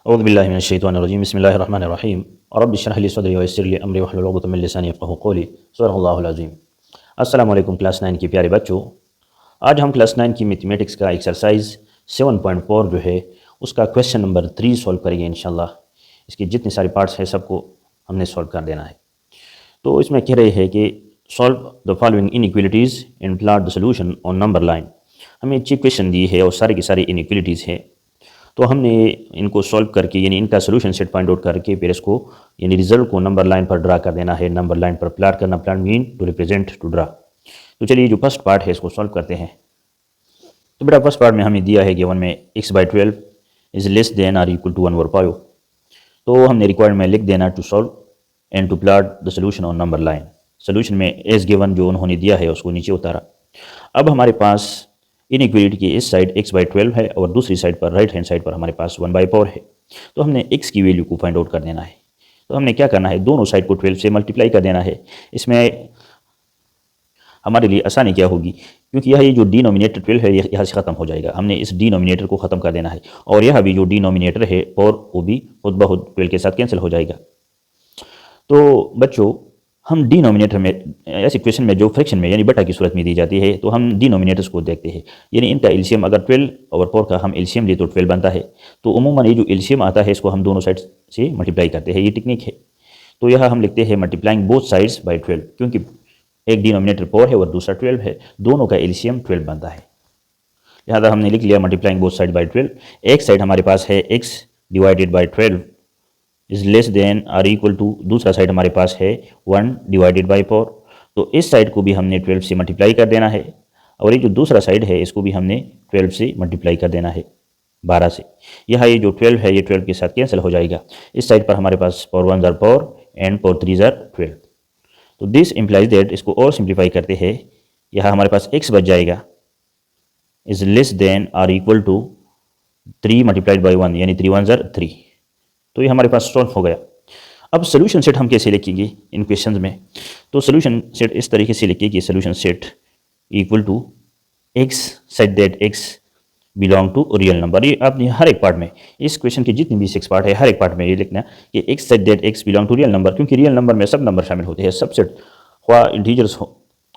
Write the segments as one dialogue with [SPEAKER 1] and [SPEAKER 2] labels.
[SPEAKER 1] औज़ु बिल्लाहि मिनश्शैतानिर्रजीम बिस्मिल्लाहिर्रहमानिर्रहीम रब्बि इश्रह ली सदरी वयस्सिर ली अमरी वहलुल उक़दतम मिन लिसानी यफ़क़हू क़ौली सदक़ल्लाहुल अज़ीम। अस्सलामु अलैकुम क्लास 9 के प्यारे बच्चों, आज हम क्लास 9 की मैथमेटिक्स का एक्सरसाइज 7.4 जो है उसका क्वेश्चन नंबर 3 सॉल्व करेंगे इंशाल्लाह। इसके जितने सारे पार्ट्स हैं सबको हमने सॉल्व कर देना है। तो इसमें कह रहे हैं कि solve the following inequalities and plot the solution on number line. हमें अच्छी क्वेश्चन दी है और सारे की सारी इनइक्वालिटीज़ है, तो हमने इनको सॉल्व करके यानी इनका सोल्यूशन सेट फाइंड आउट करके फिर इसको यानी रिजल्ट को नंबर लाइन पर ड्रा कर देना है। नंबर लाइन पर प्लॉट करना, plot mean to represent to draw. तो चलिए जो फर्स्ट पार्ट है इसको सॉल्व करते हैं। तो बेटा फर्स्ट पार्ट में हमें दिया है गिवन में x/12 is less than or equal to 1/5। तो हमने रिक्वायर्ड में लिख देना to solve and to plot the solution on number line. Solution में एज गिवन जो उन्होंने दिया है उसको नीचे उतारा। अब हमारे पास इनइक्वालिटी की इस साइड x/12 है और दूसरी साइड पर राइट हैंड साइड पर हमारे पास 1/4 है। तो हमने x की वैल्यू को फाइंड आउट कर देना है। तो हमने क्या करना है, दोनों साइड को 12 से मल्टीप्लाई कर देना है। इसमें हमारे लिए आसानी क्या होगी, क्योंकि यह जो डिनोमिनेटर 12 है यहाँ से ख़त्म हो जाएगा। हमने इस डिनोमिनेटर को ख़त्म कर देना है और यह भी जो डिनोमिनेटर है और वो भी खुद ब खुद 12 के साथ कैंसिल हो जाएगा। तो बच्चों हम डिनोमिनेटर में ऐसी क्वेश्चन में जो फ्रैक्शन में यानी बटा की सूरत में दी जाती है तो हम डिनोमिनेटर्स को देखते हैं, यानी इनका एलसीएम अगर 12/4 का हम एलसीएम ले तो 12 बनता है। तो उमूमन ये जो एलसीएम आता है इसको हम दोनों साइड से मल्टीप्लाई करते हैं, ये टेक्निक है। तो यह हम लिखते हैं मल्टीप्लाइंग बोथ साइड्स बाई 12, क्योंकि एक डिनोमिनेटर 4 है और दूसरा 12 है, दोनों का एलसीएम 12 बनता है। लिहाजा हमने लिख लिया मल्टीप्लाइंग बोथ साइड बाई 12। एक साइड हमारे पास है x divided by 12 is less than or equal to, दूसरा साइड हमारे पास है 1 डिवाइडेड बाई 4। तो इस साइड को भी हमने 12 से मल्टीप्लाई कर देना है और ये जो दूसरा साइड है इसको भी हमने 12 से मल्टीप्लाई कर देना है 12 से। यह ये जो 12 है ये 12 के साथ कैंसिल हो जाएगा। इस साइड पर हमारे पास पावर 1 ज़ार पावर एंड पावर 3 ज़ार 12। तो दिस इम्प्लाइज दैट, इसको और सिंप्लीफाई करते हैं, यह हमारे पास x बच जाएगा is less than or equal to 3 multiplied by 1 यानी 3 1 ज़ार 3। तो ये हमारे पास सॉल्व हो गया। अब सोल्यूशन सेट हम कैसे लिखेंगे इन क्वेश्चंस में, तो सोल्यूशन सेट इस तरीके से लिखिए कि solution set equal to x such that x belong to real number. ये आपने हर एक पार्ट में, इस क्वेश्चन के जितने भी 6 पार्ट है हर एक पार्ट में ये लिखना कि x such that x belong to real number, क्योंकि रियल नंबर में सब नंबर शामिल होते हैं। सब सेट हुआ इंटीजर्स हो,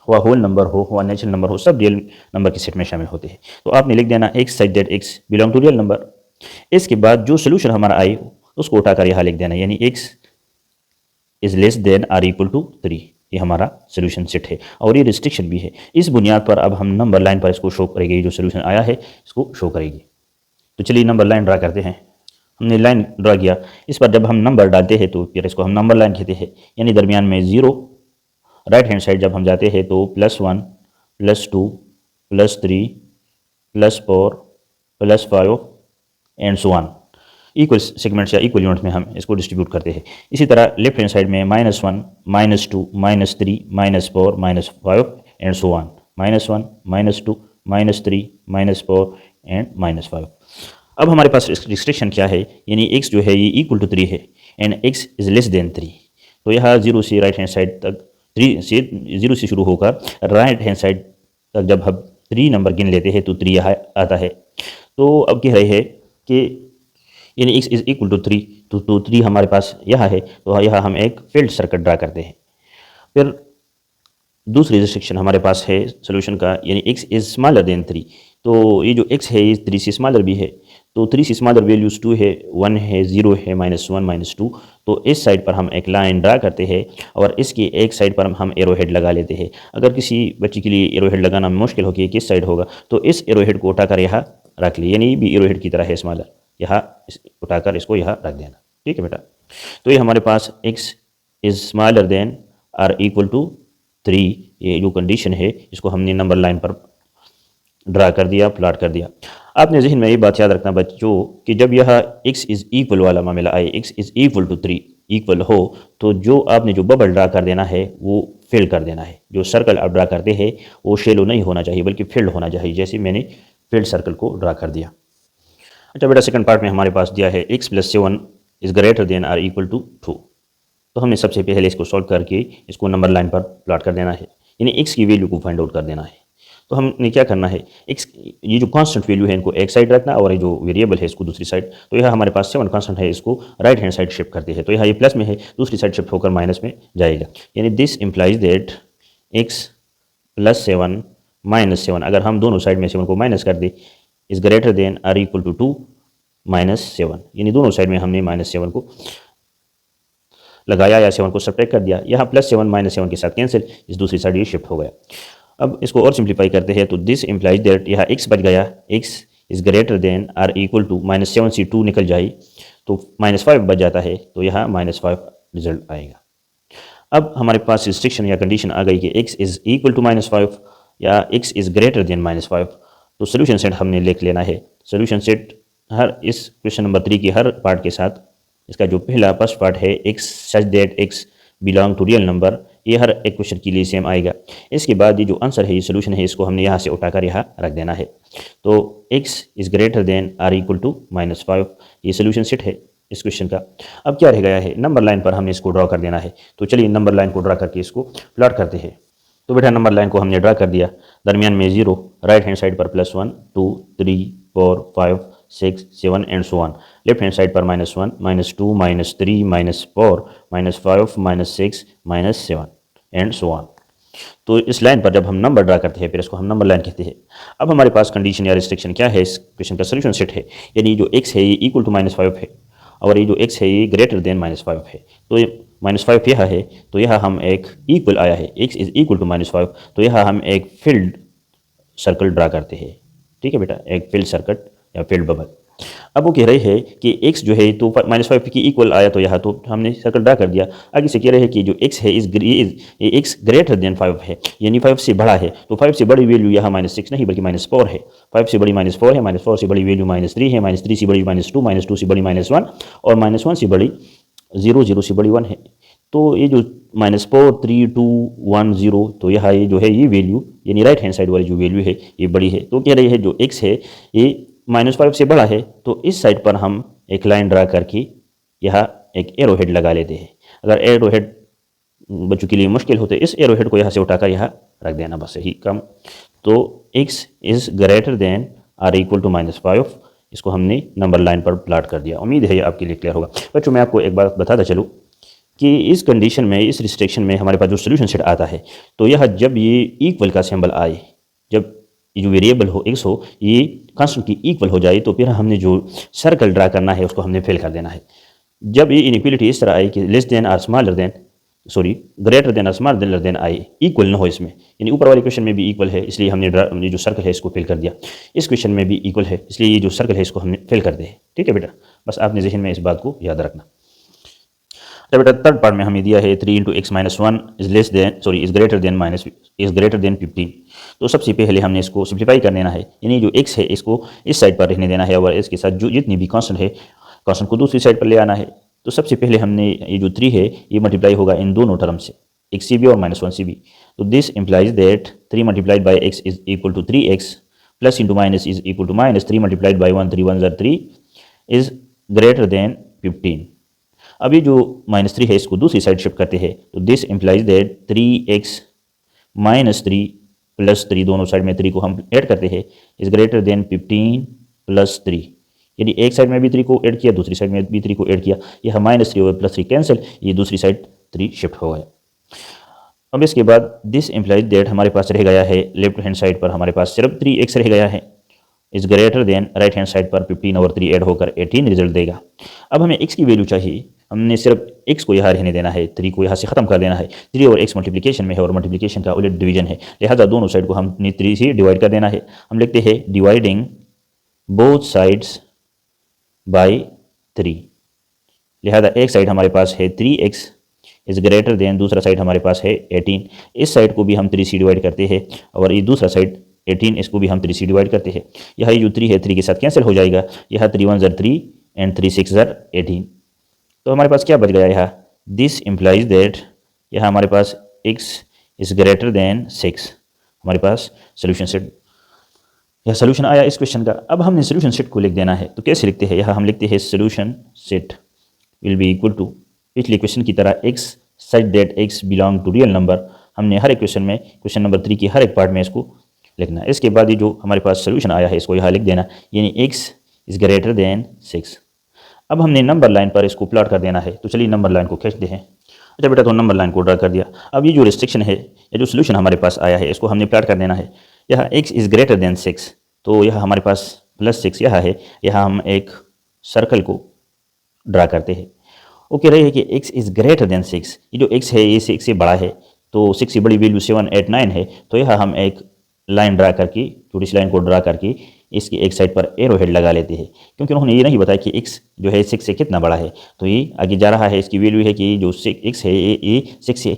[SPEAKER 1] हुआ होल नंबर हो, हुआ नेचुरल नंबर हो, सब रियल नंबर के सेट में शामिल होते हैं। तो आपने लिख देना x such that x belong to real number. इसके बाद जो सोल्यूशन हमारा आए उसको उठाकर यहाँ लिख देना, यानी x is less than or equal to 3। ये हमारा सोल्यूशन सेट है और ये रिस्ट्रिक्शन भी है। इस बुनियाद पर अब हम नंबर लाइन पर इसको शो करेंगे, जो सोल्यूशन आया है इसको शो करेगी। तो चलिए नंबर लाइन ड्रा करते हैं। हमने लाइन ड्रा किया, इस पर जब हम नंबर डालते हैं तो फिर इसको हम नंबर लाइन कहते हैं, यानी दरमियान में 0, राइट हैंड साइड जब हम जाते हैं तो +1 +2 +3 +4 +5 and so on. Equal segments या इक्वल यूनिट में हम इसको डिस्ट्रीब्यूट करते हैं। इसी तरह लेफ्ट हैंड साइड में -1 -2 -3 -4 -5 एंड सो ऑन, -1 -2 -3 -4 एंड -5। अब हमारे पास रिस्ट्रिक्शन क्या है, यानी x जो है ये इक्वल टू 3 है and x is less then 3। तो यह 0 से राइट हैंड साइड तक 0 से शुरू होकर राइट हैंड साइड तक जब हम 3 नंबर गिन लेते हैं तो 3 यहाँ आता है। तो अब कह रहे हैं कि यानी x इज इक्वल टू 3, तो 3 हमारे पास यहाँ है, तो यहाँ हम एक फील्ड सर्कल ड्रा करते हैं। फिर दूसरी रिस्ट्रिक्शन हमारे पास है सोल्यूशन का, यानी x इज स्मॉलर देन 3। तो ये जो x है ये 3 से स्मॉलर भी है, तो 3 से स्मॉलर वैल्यूज 2 है, 1 है, 0 है, -1 -2। तो इस साइड पर हम एक लाइन ड्रा करते हैं और इसकी एक साइड पर हम एरो हेड लगा लेते हैं। अगर किसी बच्चे के लिए एरो हेड लगाना मुश्किल हो कि किस साइड होगा, तो इस एरो हेड को उठाकर यहाँ रख लिए, यानी ये भी एरो हेड की तरह है स्मॉलर, यहाँ उठाकर इसको यहाँ रख देना। ठीक है बेटा। तो ये हमारे पास x is smaller than or equal to 3, ये जो कंडीशन है इसको हमने नंबर लाइन पर ड्रा कर दिया, प्लॉट कर दिया। आपने जहन में ये बात याद रखना बच्चों कि जब यह x इज इक्वल वाला मामला आए, x is equal to 3 equal हो, तो जो आपने जो बबल ड्रा कर देना है वो फिल कर देना है। जो सर्कल आप ड्रा करते हैं वो शेलो नहीं होना चाहिए बल्कि फिल्ड होना चाहिए, जैसे मैंने फील्ड सर्कल को ड्रा कर दिया। अच्छा बेटा, सेकंड पार्ट में हमारे पास दिया है x + 7 is greater than or equal to 2। तो हमने सबसे पहले इसको सॉल्व करके इसको नंबर लाइन पर प्लॉट कर देना है, यानी x की वैल्यू को फाइंड आउट कर देना है। तो हमने क्या करना है, एक्स ये जो कांस्टेंट वैल्यू है इनको एक साइड रखना और ये जो वेरिएबल है इसको दूसरी साइड। तो यह हमारे पास 7 कांस्टेंट है, इसको राइट हैंड साइड शिफ्ट करते हैं। तो यहाँ ये प्लस में है, दूसरी साइड शिफ्ट होकर माइनस में जाएगा। यानी this implies that x plus 7 minus 7, अगर हम दोनों साइड में 7 को माइनस कर दे, is greater than or equal to 2 -7। यानी दोनों साइड में हमने -7 को लगाया या 7 को सब्ट्रैक्ट कर दिया। यहाँ +7 -7 के साथ कैंसिल, इस दूसरी साइड ये शिफ्ट हो गया। अब इसको और सिंप्लीफाई करते हैं तो दिस इम्प्लाइज दैट यहाँ x बच गया, x is greater than or equal to -7 से 2 निकल जाए तो -5 बच जाता है। तो यहाँ -5 रिजल्ट आएगा। अब हमारे पास रिस्ट्रिक्शन या कंडीशन आ गई कि x इज इक्वल टू -5 या x इज ग्रेटर देन -5। तो सोल्यूशन सेट हमने लिख लेना है। सोल्यूशन सेट हर इस क्वेश्चन नंबर 3 के हर पार्ट के साथ, इसका जो पहला फर्स्ट पार्ट है x such that x belong to real number, ये हर एक क्वेश्चन के लिए सेम आएगा। इसके बाद ये जो आंसर है, ये सोल्यूशन है, इसको हमने यहाँ से उठाकर यहाँ रख देना है। तो x is greater than or equal to -5, ये सोल्यूशन सेट है इस क्वेश्चन का। अब क्या रह गया है, नंबर लाइन पर हमने इसको ड्रॉ कर देना है। तो चलिए नंबर लाइन को ड्रा करके इसको प्लॉट करते हैं। तो बेटा नंबर लाइन को हमने ड्रा कर दिया, दरमियान में 0, राइट हैंड साइड पर +1 2 3 4 5 6 7 and so on, left hand side पर -1 -2 -3 -4 -5 -6 -7 एंड सो ऑन। तो इस लाइन पर जब हम नंबर ड्रा करते हैं फिर इसको हम नंबर लाइन कहते हैं। अब हमारे पास कंडीशन या रिस्ट्रिक्शन क्या है, इस क्वेश्चन का सोल्यूशन सेट है। यानी जो x है ये इक्वल टू -5 है और ये जो x है ये ग्रेटर देन -5 है। तो ये -5 यह है, तो यह हम एक इक्वल आया है, x इज इक्वल टू -5, तो यह हम एक फील्ड सर्कल ड्रा करते हैं। ठीक है बेटा, एक फील्ड सर्कल या फील्ड बबल। अब वो कह रहे हैं कि x जो है तो -5 की इक्वल आया, तो यहाँ तो हमने सर्कल ड्रा कर दिया। आगे से कह रहे हैं कि जो x है x ग्रेटर देन 5 है, यानी 5 से बड़ा है। तो 5 से बड़ी वैल्यू यहाँ -6 नहीं बल्कि -4 है। 5 से बड़ी -4 है, -4 से बड़ी वैल्यू -3 है, -3 से बड़ी -2, -2 से बड़ी -1 और -1 से बड़ी 0, 0 से बड़ी 1 है। तो ये जो -4 3 2 1 0, तो यहाँ ये जो है ये वैल्यू यानी राइट हैंड साइड वाली जो वैल्यू है ये बड़ी है। तो कह रहे हैं जो x है ये -5 से बड़ा है, तो इस साइड पर हम एक लाइन ड्रा करके यहाँ एक एरो हेड लगा लेते हैं। अगर एरो हेड बच्चों के लिए मुश्किल होते इस एरो हेड को यहाँ से उठाकर यहाँ रख देना, बस यही कम। तो x is greater than or equal to -5, इसको हमने नंबर लाइन पर प्लाट कर दिया। उम्मीद है ये आपके लिए क्लियर होगा। बच्चों मैं आपको एक बात बताता चलूँ कि इस कंडीशन में, इस रिस्ट्रिक्शन में हमारे पास जो सोल्यूशन सेट आता है, तो यह जब ये इक्वल का सिंबल आए, जब ये जो वेरिएबल हो x हो ये कांस्टेंट की इक्वल हो जाए, तो फिर हमने जो सर्कल ड्रा करना है उसको हमने फिल कर देना है। जब ये इनइक्वलिटी इस तरह आए कि less than or smaller than greater than or smaller than आए, इक्वल न हो इसमें, यानी ऊपर वाले क्वेश्चन में भी इक्वल है इसलिए हमने जो सर्कल है इसको फिल कर दिया। इस क्वेश्चन में भी इक्वल है इसलिए ये जो सर्कल है इसको हमने फिल कर दिया। ठीक है बेटा, बस आपने जहन में इस बात को याद रखना। तो बेटा थर्ड पार्ट में हमें दिया है 3 × x - 1 इज ग्रेटर देन 15। तो सबसे पहले हमने इसको सिंप्लीफाई कर देना है, यानी जो x है इसको इस साइड पर रहने देना है और इसके साथ जो जितनी भी कांस्टेंट है कांस्टेंट को दूसरी साइड पर ले आना है। तो सबसे पहले हमने ये जो 3 है ये मल्टीप्लाई होगा इन दोनों टर्म से, x से भी और -1 से भी। तो this implies that 3 multiplied by x is equal to 3x plus into minus is equal to -3 multiplied by 1 3 1 3 is greater than 15। अब ये जो -3 है इसको दूसरी साइड शिफ्ट करते हैं। तो दिस इम्प्लाइज दैट 3x - 3 + 3, दोनों साइड में 3 को हम ऐड करते हैं, इज ग्रेटर देन 15 + 3। यानी एक साइड में भी 3 को ऐड किया, दूसरी साइड में भी 3 को ऐड किया, यह -3 और +3 कैंसिल, ये दूसरी साइड 3 शिफ्ट हो गया। अब इसके बाद दिस इम्प्लाइज दैट हमारे पास रह गया है लेफ्ट हैंड साइड पर हमारे पास सिर्फ 3x रह गया है, is greater then right hand side पर 15 और 3 ऐड होकर 18 रिजल्ट देगा। अब हमें x की वैल्यू चाहिए, हमने सिर्फ x को यहाँ रहने देना है, 3 को यहाँ से ख़त्म कर देना है। 3 और x मल्टीप्लिकेशन में है और मल्टीप्लिकेशन का उलट डिवीजन है, लिहाजा दोनों साइड को हमने 3 से डिवाइड कर देना है। हम लिखते हैं डिवाइडिंग बोथ साइड्स बाई 3। लिहाजा एक साइड हमारे पास है 3x इज ग्रेटर देन, दूसरा साइड हमारे पास है 18। इस साइड को भी हम 3 से डिवाइड करते हैं और ये दूसरा साइड 18, इसको भी हम 3 से डिवाइड करते हैं। यह जो 3 है 3 के साथ कैंसिल हो जाएगा, यह 3 1 = 3 एंड 3 6 = 18। तो हमारे पास क्या बच गया यहाँ, दिस इम्प्लाइज दैट यह हमारे पास x इज ग्रेटर देन 6। हमारे पास सोल्यूशन सेट, यह सोल्यूशन आया इस क्वेश्चन का। अब हमने सोल्यूशन सेट को लिख देना है, तो कैसे लिखते हैं, यहाँ हम लिखते हैं solution set will be equal to पिछले क्वेश्चन की तरह x such that x belong to real number. हमने हर एक क्वेश्चन में, क्वेश्चन नंबर 3 के हर एक पार्ट में इसको लिखना। इसके बाद ये जो हमारे पास सोल्यूशन आया है इसको यहाँ लिख देना, यानी x इज़ ग्रेटर देन 6। अब हमने नंबर लाइन पर इसको प्लॉट कर देना है, तो चलिए नंबर लाइन को खींचते हैं। अच्छा बेटा, तो नंबर लाइन को ड्रा कर दिया। अब ये जो रिस्ट्रिक्शन है या जो सोल्यूशन हमारे पास आया है इसको हमने प्लॉट कर देना है। यहाँ x इज़ ग्रेटर देन 6, तो यह हमारे पास +6 यह है। यहाँ हम एक सर्कल को ड्रा करते हैं। ओके रही है कि x इज़ ग्रेटर देन 6, ये जो x है ये 6 से बड़ा है, तो 6 से बड़ी वैल्यू 7, 8, 9 है। तो यह हम एक लाइन ड्रा करके, छोटी सी लाइन को ड्रा करके इसकी एक साइड पर एरो हेड लगा लेते हैं, क्योंकि उन्होंने ये नहीं बताया कि x जो है 6 से कितना बड़ा है। तो ये आगे जा रहा है, इसकी वैल्यू है कि जो x है ये 6 से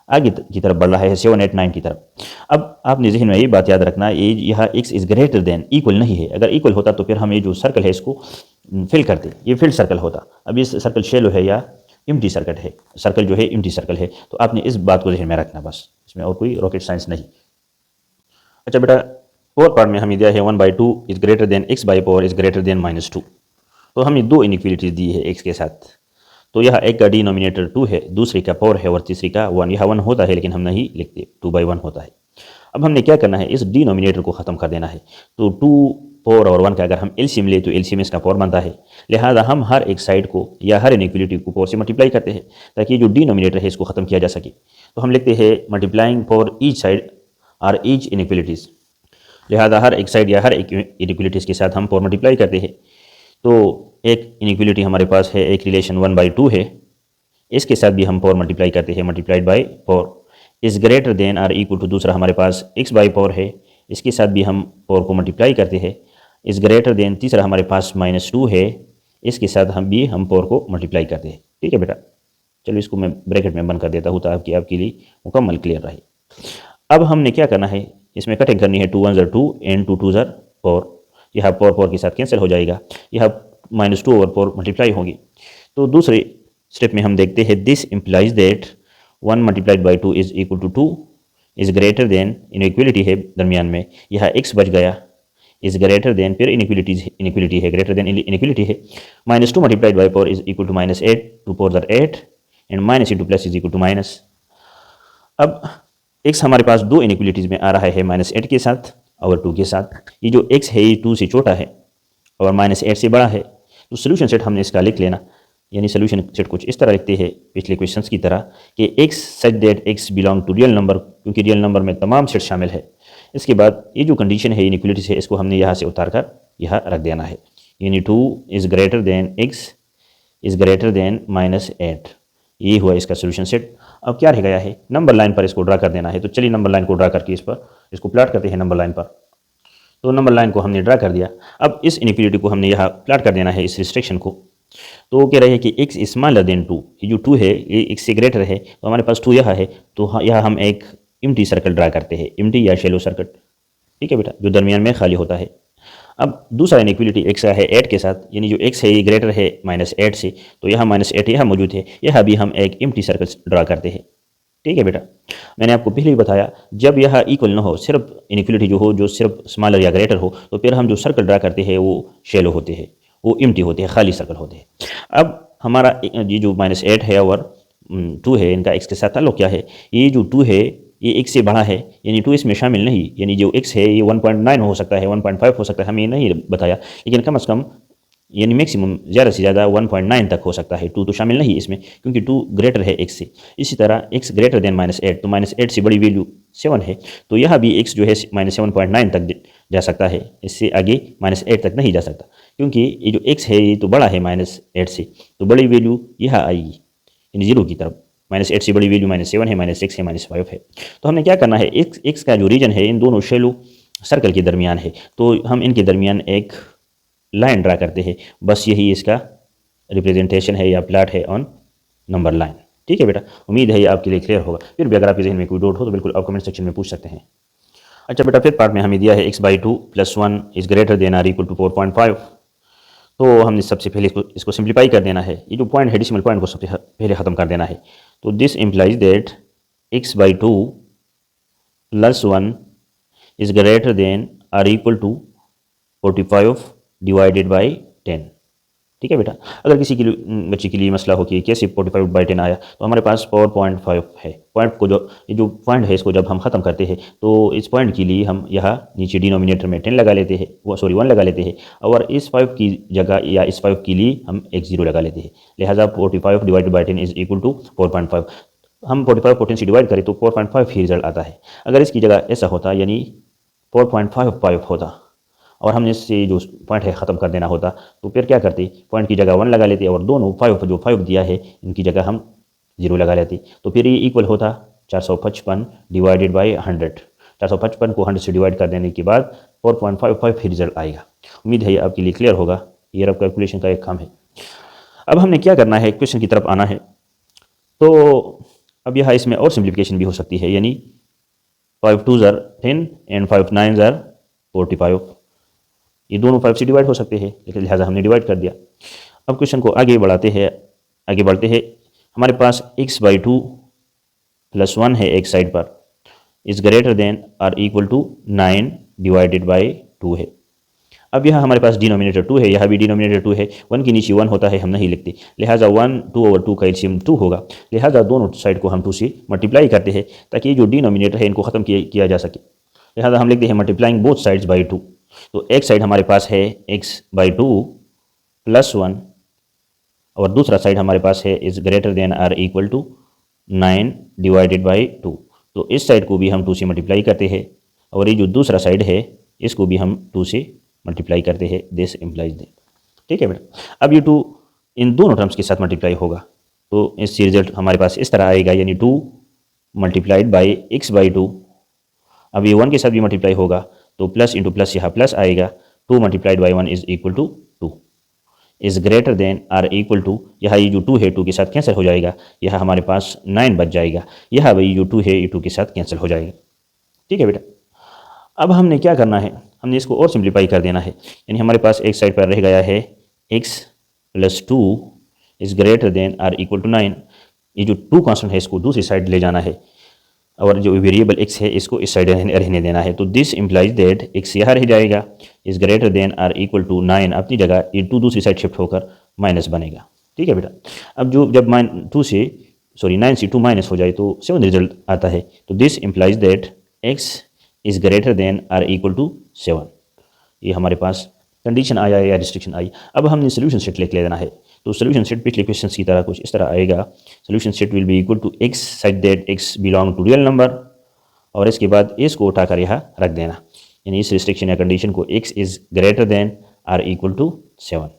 [SPEAKER 1] आगे की तरफ बढ़ रहा है, 7, 8, 9 की तरफ। अब आपने जहन में ये बात याद रखना, ये यह x is greater than equal नहीं है। अगर इक्वल होता तो फिर हम ये जो सर्कल है इसको फिल करते, ये फिल्ड सर्कल होता। अब ये सर्कल शेलो है या एम्प्टी सर्कल है, सर्कल जो है एम्प्टी सर्कल है। तो आपने इस बात को जहन में रखना, बस इसमें और कोई रॉकेट साइंस नहीं। अच्छा बेटा, फोर्थ पार्ट में हमें दिया है 1/2 is greater then x/4 is greater then -2। तो हमें दो इनइक्वलिटीज दी है x के साथ। तो यह एक का डिनोमिनेटर 2 है, दूसरे का 4 है और तीसरी का 1। यह 1 होता है लेकिन हम नहीं लिखते, 2/1 होता है। अब हमने क्या करना है, इस डिनोमिनेटर को ख़त्म कर देना है। तो 2, 4 और 1 का अगर हम एलसीएम ले तो एलसीएम इसका 4 बनता है। लिहाजा हम हर एक साइड को या हर इनइक्वलिटी को 4 से मल्टीप्लाई करते हैं, ताकि जो डिनोमिनेटर है इसको ख़त्म किया जा सके। तो हम लिखते हैं multiplying for each side or each inequalities. लिहाजा हर एक साइड या हर एक इनइक्वलिटीज़ के साथ हम 4 मल्टीप्लाई करते हैं। तो एक इनइक्वलिटी हमारे पास है, एक रिलेशन 1/2 है, इसके साथ भी हम 4 मल्टीप्लाई करते हैं, multiplied by 4 is greater than or equal to दूसरा हमारे पास x/4 है, इसके साथ भी हम 4 को मल्टीप्लाई करते हैं, इज़ ग्रेटर देन तीसरा हमारे पास -2 है, इसके साथ हम 4 को मल्टीप्लाई करते हैं। ठीक है बेटा, चलो इसको मैं ब्रैकेट में बंद कर देता हूँ ताकि आपके लिए मुकम्मल क्लियर रहे। अब हमने क्या करना है, इसमें कटिंग करनी है, 2 1 2 एंड 2 2 4। यह 4 के साथ कैंसिल हो जाएगा, यह -2 और 4 मल्टीप्लाई होगी। तो दूसरे स्टेप में हम देखते हैं, this implies that 1 multiplied by 2 is equal to 2 is greater than, inequality है दरमियान में, यह x बच गया, इज़ ग्रेटर देन, फिर इनइक्वलिटी है, ग्रेटर देन इनइक्वलिटी है, -2 multiplied by 4 is equal to -8, 2 4 8 and minus into plus is equal to minus. अब x हमारे पास दो इनइक्वलिटीज़ में आ रहा है, -8 के साथ और 2 के साथ। ये जो x है ये 2 से छोटा है और -8 से बड़ा है। तो सोल्यूशन सेट हमने इसका लिख लेना, यानी सोल्यूशन सेट कुछ इस तरह लिखते हैं पिछले क्वेश्चंस की तरह कि x such that x belong to real number, क्योंकि रियल नंबर में तमाम सेट शामिल है। इसके बाद ये जो कंडीशन है इनइक्वलिटी से, इसको हमने यहाँ से उतार कर यहाँ रख देना है, यानी 2 is greater then x is greater then -8। ये हुआ इसका सोल्यूशन सेट। अब क्या रह गया है, नंबर लाइन पर इसको ड्रा कर देना है। तो चलिए नंबर लाइन को ड्रा करके इसको प्लाट करते हैं नंबर लाइन पर। तो नंबर लाइन को हमने ड्रा कर दिया। अब इस इनइक्वलिटी को हमने यहाँ प्लाट कर देना है, इस रिस्ट्रिक्शन को। तो वो कह रहे हैं कि x स्मॉलर देन 2, ये जो 2 है ये x से ग्रेटर है, तो हमारे पास 2 यह है। तो यहाँ हम एक एम्प्टी सर्कल ड्रा करते हैं, एम्प्टी या शेलो सर्कल। ठीक है बेटा, जो दरमियान में खाली होता है। अब दूसरा इनइक्वलिटी x है 8 के साथ, यानी जो x है ये ग्रेटर है -8 से, तो यहाँ -8 यहाँ मौजूद है, यह भी हम एक एम्प्टी सर्कल ड्रा करते हैं। ठीक है बेटा, मैंने आपको पहले ही बताया, जब यह इक्वल ना हो, सिर्फ इनइक्वलिटी जो हो, जो सिर्फ स्मॉलर या ग्रेटर हो, तो फिर हम जो सर्कल ड्रा करते हैं वो शेलो होते हैं, वो एम्प्टी होते हैं, खाली सर्कल होते हैं। अब हमारा ये जो -8 है और 2 है, इनका x के साथ ताल्लुक क्या है, ये जो 2 है ये x से बड़ा है, यानी 2 इसमें शामिल नहीं, यानी जो x है ये 1.9 हो सकता है, 1.5 हो सकता है, हमें ये नहीं बताया, लेकिन कम से कम यानी मैक्सिमम ज़्यादा से ज़्यादा 1.9 तक हो सकता है। 2 तो शामिल नहीं इसमें, क्योंकि 2 ग्रेटर है x से। इसी तरह x ग्रेटर देन -8, तो -8 से बड़ी वैल्यू 7 है, तो यह भी x जो है -7.9 तक जा सकता है, इससे आगे -8 तक नहीं जा सकता, क्योंकि ये जो x है ये तो बड़ा है -8 से, तो बड़ी वैल्यू यह आएगी, यानी 0 की तरफ। -8 से बड़ी वैल्यू -7 है, -6 है, -5 है। तो हमने क्या करना है, x का जो रीजन है इन दोनों शेलो सर्कल के दरमियान है, तो हम इनके दरमियान एक लाइन ड्रा करते हैं। बस यही इसका रिप्रेजेंटेशन है या प्लाट है ऑन नंबर लाइन। ठीक है बेटा, उम्मीद है ये आपके लिए क्लियर होगा। फिर भी अगर आपके जहन में कोई डाउट हो तो बिल्कुल आप कमेंट सेक्शन में पूछ सकते हैं। अच्छा बेटा, फिर पार्ट में हमें दिया है x/2 + 1 is greater than or equal to 4.5। तो हमने सबसे पहले इसको सिंप्लीफाई कर देना है, ये जो पॉइंट है डेसिमल पॉइंट को सबसे पहले ख़त्म कर देना है। तो this implies that x/2 + 1 is greater than or equal to 45 divided by 10। ठीक है बेटा। अगर किसी के लिए बच्चे के लिए मसला हो कि कैसे 45/10 आया, तो हमारे पास 4.5 है। पॉइंट को जो पॉइंट है इसको जब हम ख़त्म करते हैं तो इस पॉइंट के लिए हम यहाँ नीचे डिनोमिनेटर में 10 लगा लेते हैं, वो सॉरी 1 लगा लेते हैं, और इस 5 की जगह या इस 5 के लिए हम एक 0 लगा लेते हैं। लिहाजा 45/10 इज इक्वल टू 4.5। हम 45 को 10 से डिवाइड करें तो 4.5 ही रिजल्ट आता है। अगर इसकी जगह ऐसा होता यानी 4.55 होता और हमने इससे जो पॉइंट है ख़त्म कर देना होता, तो फिर क्या करते, पॉइंट की जगह 1 लगा लेते और दोनों 5 जो 5 दिया है इनकी जगह हम 0 लगा लेते, तो फिर ये इक्वल होता 455 डिवाइडेड बाई 100। 455 को 100 से डिवाइड कर देने के बाद 4.55 ही रिजल्ट आएगा। उम्मीद है ये आपके लिए क्लियर होगा। ये रफ कैलकुलेशन का एक काम है। अब हमने क्या करना है, क्वेश्चन की तरफ आना है। तो अब यहाँ इसमें और सिंप्लीफिकेशन भी हो सकती है, यानी 5 2s are 10 and 5 9s are 45। ये दोनों 5 से डिवाइड हो सकते हैं, लेकिन लिहाजा हमने डिवाइड कर दिया। अब क्वेश्चन को आगे बढ़ते हैं। हमारे पास x/2 + 1 है एक साइड पर, इज़ ग्रेटर देन और इक्वल टू 9 डिवाइडेड बाई 2 है। अब यहाँ हमारे पास डिनोमिनेटर 2 है, यहाँ भी डिनोमिनेटर 2 है। 1 के नीचे 1 होता है, हम नहीं लिखते, लिहाजा 1 2/2 का एलसीएम 2 होगा। लिहाजा दोनों साइड को हम 2 से मल्टीप्लाई करते हैं ताकि ये जो डिनोमिनेटर है इनको ख़त्म किया जा सके। लिहाजा हम लिखते हैं मल्टीप्लाइंग बोथ साइड्स बाई 2। तो एक साइड हमारे पास है x/2 + 1 और दूसरा साइड हमारे पास है इज़ ग्रेटर देन और इक्वल टू 9 डिवाइडेड बाई 2। तो इस साइड को भी हम 2 से मल्टीप्लाई करते हैं और ये जो दूसरा साइड है इसको भी हम 2 से मल्टीप्लाई करते हैं। This implies that. ठीक है बेटा। अब ये 2 इन दोनों टर्म्स के साथ मल्टीप्लाई होगा, तो इससे रिजल्ट हमारे पास इस तरह आएगा, यानी 2 मल्टीप्लाइड बाई x/2। अब ये 1 के साथ भी मल्टीप्लाई होगा, तो प्लस इंटू प्लस यहाँ प्लस आएगा। 2 multiplied by 1 is equal to 2 is greater than और इक्वल टू, यहाँ ये जो 2 है 2 के साथ कैंसिल हो जाएगा, यहाँ हमारे पास 9 बच जाएगा। यहाँ भाई जो 2 है ये 2 के साथ कैंसिल हो जाएगा। ठीक है बेटा। अब हमने क्या करना है, हमने इसको और सिंप्लीफाई कर देना है, यानी हमारे पास एक साइड पर रह गया है x + 2 इज़ ग्रेटर देन और इक्वल टू 9। ये जो 2 कांस्टेंट है इसको दूसरी साइड ले जाना है और जो वेरिएबल x है इसको इस साइड रहने देना है। तो दिस इम्प्लाइज दैट x यहाँ रह जाएगा इज़ ग्रेटर देन और इक्वल टू 9 अपनी जगह, ये 2 दूसरी साइड शिफ्ट होकर माइनस बनेगा। ठीक है बेटा। अब जब 9 से 2 माइनस हो जाए तो 7 रिजल्ट आता है। तो this implies that x is greater than और इक्वल टू 7। ये हमारे पास कंडीशन आया या रिस्ट्रिक्शन आई। अब हमने सोल्यूशन सेट लिख लेना है। तो सोल्यूशन सेट पिछले क्वेश्चन की तरह कुछ इस तरह आएगा। Solution set will be equal to x such that x belong to real number, और इसके बाद इस को उठाकर यहाँ रख देना, यानी इस रिस्ट्रिक्शन या कंडीशन को x इज़ ग्रेटर देन और इक्वल टू 7।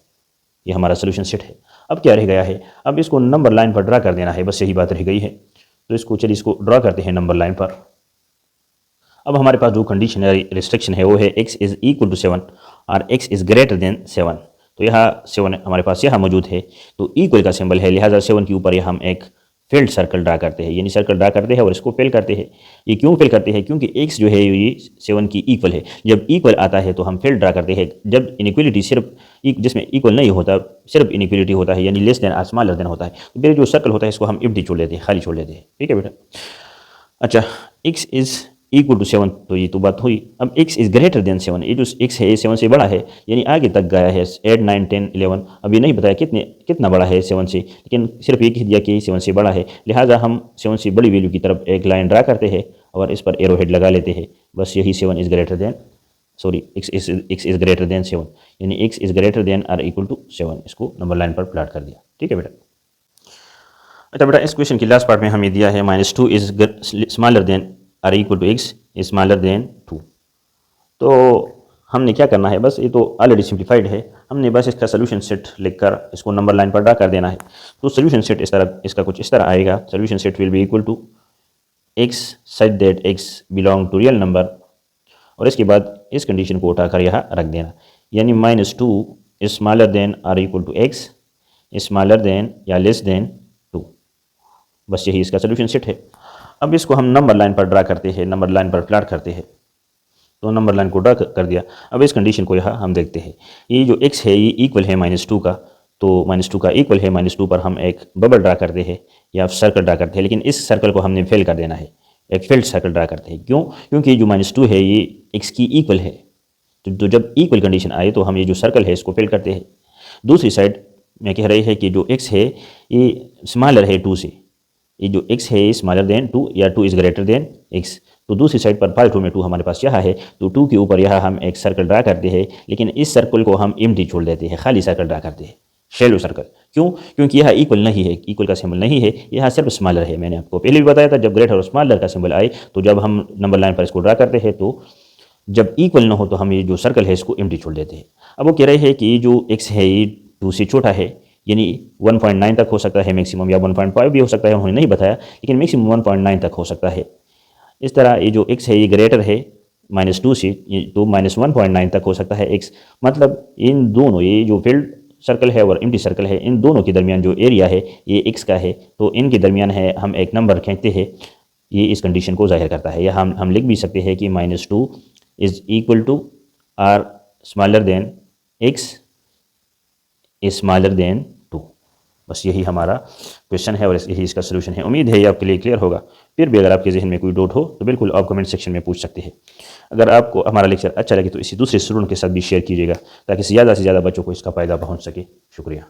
[SPEAKER 1] ये हमारा सोल्यूशन सेट है। अब क्या रह गया है, अब इसको नंबर लाइन पर ड्रा कर देना है, बस यही बात रह गई है। तो इसको ड्रा करते हैं नंबर लाइन पर। अब हमारे पास जो कंडीशन है रिस्ट्रिक्शन है वो है x इज़ इक्वल टू 7 और x इज़ ग्रेटर देन 7। तो यहाँ 7 हमारे पास यहाँ मौजूद है, तो इक्वल का सिंबल है, लिहाजा 7 के ऊपर हम एक फील्ड सर्कल ड्रा करते हैं, यानी सर्कल ड्रा करते हैं और इसको फिल करते हैं। ये क्यों फिल करते हैं, क्योंकि x जो है ये 7 की इक्वल है। जब इक्वल आता है तो हम फील्ड ड्रा करते हैं। जब इनइक्वलिटी सिर्फ जिसमें इक्वल नहीं होता, सिर्फ इनइक्वलिटी होता है, यानी लेस देन और स्मॉलर देन होता है, तो फिर जो सर्कल होता है इसको हम एम्प्टी छोड़ देते हैं, खाली छोड़ देते हैं। ठीक है बेटा। अच्छा, x इज़ इक्वल टू 7, तो ये तो बात हुई। अब x इज़ ग्रेटर देन 7, ये जो x है ये 7 से बड़ा है, यानी आगे तक गया है 8 9 10 11। अब ये नहीं बताया कितना बड़ा है 7 से, लेकिन सिर्फ एक ही दिया कि 7 से बड़ा है। लिहाजा हम 7 से बड़ी वैल्यू की तरफ एक लाइन ड्रा करते हैं और इस पर एरो हेड लगा लेते हैं। बस यही 7 is greater then x is greater then 7, यानी x इज़ ग्रेटर देन और इक्वल टू 7। इसको नंबर लाइन पर प्लॉट कर दिया। ठीक है बेटा। अच्छा बेटा, इस क्वेश्चन की लास्ट पार्ट में हमें दिया है -2 इज़ स्मॉलर देन और equal to x smaller than 2। तो हमने क्या करना है, बस ये तो ऑलरेडी सिंप्लीफाइड है, हमने बस इसका सोल्यूशन सेट लिखकर इसको नंबर लाइन पर ड्रा कर देना है। तो सोल्यूशन सेट इसका कुछ इस तरह आएगा। Solution set will be equal to x such that x belong to real number, और इसके बाद इस कंडीशन को उठाकर यहाँ रख देना, यानी -2 इज स्मॉलर देन और equal to x smaller than या लेस देन 2। बस यही इसका सोल्यूशन सेट है। अब इसको हम नंबर लाइन पर ड्रा करते हैं, नंबर लाइन पर प्लॉट करते हैं। तो नंबर लाइन को ड्रा कर दिया। अब इस कंडीशन को यहाँ हम देखते हैं, ये जो x है ये इक्वल है -2 का, तो -2 का इक्वल है -2 पर हम एक बबल ड्रा करते हैं या सर्कल ड्रा करते हैं, लेकिन इस सर्कल को हमने फेल कर देना है, एक फील्ड सर्कल ड्रा करते हैं। क्यों? क्योंकि जो -2 है ये x की इक्वल है। तो जब इक्वल कंडीशन आए तो हम ये जो सर्कल है इसको फेल करते हैं। दूसरी साइड में कह रही है कि जो x है ये स्मॉलर है 2 से, ये जो x है स्मॉलर देन 2 या 2 इज़ ग्रेटर देन x। तो दूसरी साइड पर पार्ट 2 में 2 हमारे पास यहाँ है, तो 2 के ऊपर यहाँ हम एक सर्कल ड्रा करते हैं, लेकिन इस सर्कल को हम एम्प्टी छोड़ देते हैं, खाली सर्कल ड्रा करते हैं, शैलो सर्कल। क्यों? क्योंकि यह इक्वल नहीं है, इक्वल का सिंबल नहीं है, यह सिर्फ स्मॉलर है। मैंने आपको पहले भी बताया था जब ग्रेटर और स्मॉलर का सिंबल आए तो जब हम नंबर लाइन पर इसको ड्रा करते हैं तो जब इक्वल ना हो तो हम ये जो सर्कल है इसको एम्प्टी छोड़ देते हैं। अब वो कह रहे हैं कि जो x है ये 2 से छोटा है, यानी 1.9 तक हो सकता है मैक्सिमम, या 1.5 भी हो सकता है, उन्होंने नहीं बताया, लेकिन मैक्सिमम 1.9 तक हो सकता है। इस तरह ये जो x है ये ग्रेटर है -2 से, तो -1.9 तक हो सकता है x। मतलब इन दोनों, ये जो फील्ड सर्कल है और एम्प्टी सर्कल है, इन दोनों के दरमियान जो एरिया है ये x का है, तो इनके दरमियान है हम एक नंबर खींचते हैं, ये इस कंडीशन को जाहिर करता है। या हम लिख भी सकते हैं कि -2 is equal to or smaller than x is smaller than 2। बस यही हमारा क्वेश्चन है और यही इसका सोल्यूशन है। उम्मीद है ये आपके लिए क्लियर होगा। फिर भी अगर आपके जहन में कोई डाउट हो तो बिल्कुल आप कमेंट सेक्शन में पूछ सकते हैं। अगर आपको हमारा लेक्चर अच्छा लगे तो इसी दूसरे स्टूडेंट के साथ भी शेयर कीजिएगा ताकि ज़्यादा से ज़्यादा बच्चों को इसका फ़ायदा पहुंच सके। शुक्रिया।